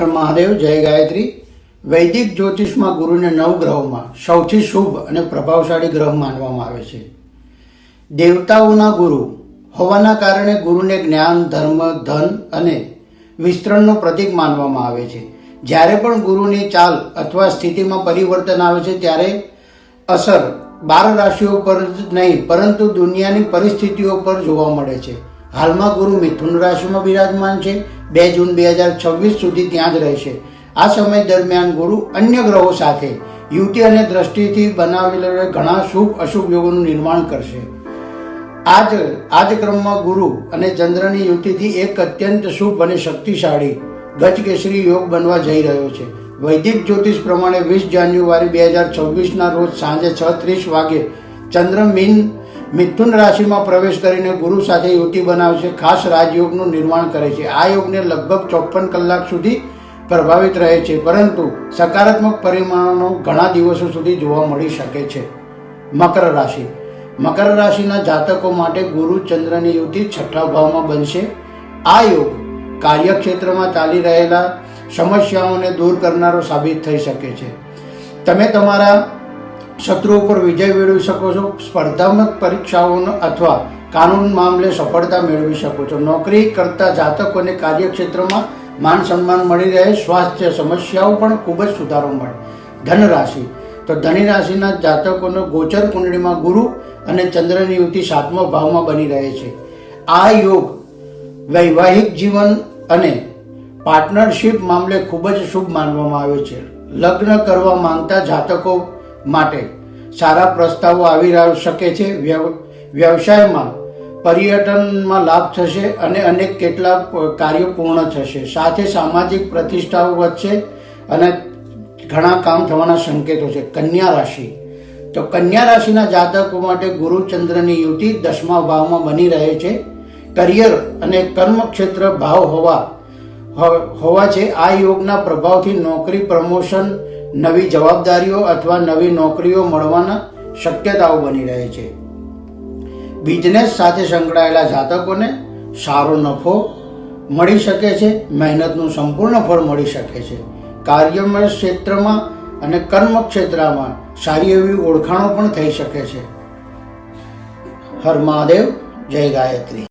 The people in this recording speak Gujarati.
હર મહાદેવ, જય ગાયત્રી। વૈદિક જ્યોતિષમાં ગુરુને 9 ગ્રહોમાં સૌથી શુભ અને પ્રભાવશાળી ગ્રહ માનવામાં આવે છે। દેવતાઓના ગુરુ હોવાના કારણે ગુરુને જ્ઞાન, ધર્મ, ધન અને વિસ્તરણનું પ્રતીક માનવામાં આવે છે। જ્યારે પણ ગુરુની ચાલ અથવા સ્થિતિમાં પરિવર્તન આવે છે ત્યારે અસર 12 રાશિઓ પર જ નહીં પરંતુ દુનિયાની પરિસ્થિતિઓ પર જોવા મળે છે। હાલમાં ગુરુ મિથુન રાશિમાં બિરાજમાન છે। 2 જૂન 2026 સુધી ત્યાં જ રહેશે। આ સમય દરમિયાન ગુરુ અન્ય ગ્રહો સાથે યુતિ અને દ્રષ્ટિથી બનાવેલા ઘણા શુભ અશુભ યોગોનું નિર્માણ કરશે। આ જ ક્રમમાં ગુરુ અને ચંદ્રની યુતિથી એક અત્યંત શુભ અને શક્તિશાળી ગજકેસરી યોગ બનવા જઈ રહ્યો છે। વૈદિક જ્યોતિષ પ્રમાણે 20 જાન્યુઆરી 2026ના રોજ સાંજે 6:30 વાગે ચંદ્ર મિથુન રાશિમાં પ્રવેશ કરીને ગુરુ સાથે યુતિ બનાવે છે। ખાસ રાજયોગનું નિર્માણ કરે છે। આ યોગને લગભગ 54 કલાક સુધી પ્રભાવિત રહે છે, પરંતુ સકારાત્મક પરિણામો ઘણા દિવસો સુધી જોવા મળી શકે છે। મકર રાશિના જાતકો માટે ગુરુ ચંદ્રની યુતિ 6થા ભાવમાં બનશે। આ યોગ કાર્યક્ષેત્રમાં ચાલી રહેલા સમસ્યાઓને દૂર કરનારો સાબિત થઈ શકે છે। તમે તમારા શત્રુઓ પર વિજય મેળવી શકો છો। સ્પર્ધાત્મક પરીક્ષાઓનો અથવા કાનૂન મામલે સફળતા મેળવી શકો છો। નોકરી કરતા જાતકોને કાર્યક્ષેત્રમાં માન સન્માન મળી રહે। સ્વાસ્થ્ય સમસ્યાઓ પણ ખૂબ જ સુધારો મળે। ધન રાશિના જાતકોનો ગોચર કુંડળીમાં ગુરુ અને ચંદ્રની યુતિ 7મા ભાવમાં બની રહે છે। આ યોગ વૈવાહિક જીવન અને પાર્ટનરશિપ મામલે ખૂબ જ શુભ માનવામાં આવે છે। લગ્ન કરવા માંગતા જાતકો માટે સારા પ્રસ્તાવો આવી શકે છે। વ્યવસાયમાં પર્યટનમાં લાભ થશે અને કેટલાક કાર્યો પૂર્ણ થશે। સાથે સામાજિક પ્રતિષ્ઠાઓ વધશે અને ઘણા કામ થવાના સંકેતો છે। કન્યા રાશિના જાતકો માટે ગુરુ ચંદ્રની યુતિ 10મા ભાવમાં બની રહે છે। કરિયર અને કર્મક્ષેત્ર ભાવ હોવા છે। આ યોગના પ્રભાવથી નોકરી, પ્રમોશન, નવી જવાબદારીઓ અથવા નવી નોકરીઓ મળવાના શક્યતાઓ બની રહે છે। બિઝનેસ સાથે સંકળાયેલા જાતકોને સારો નફો મળી શકે છે। મહેનતનું સંપૂર્ણ ફળ મળી શકે છે। કાર્યમય ક્ષેત્રમાં અને કર્મક્ષેત્રમાં સારી એવી ઓળખાણો પણ થઈ શકે છે। હર મહાદેવ, જય ગાયત્રી।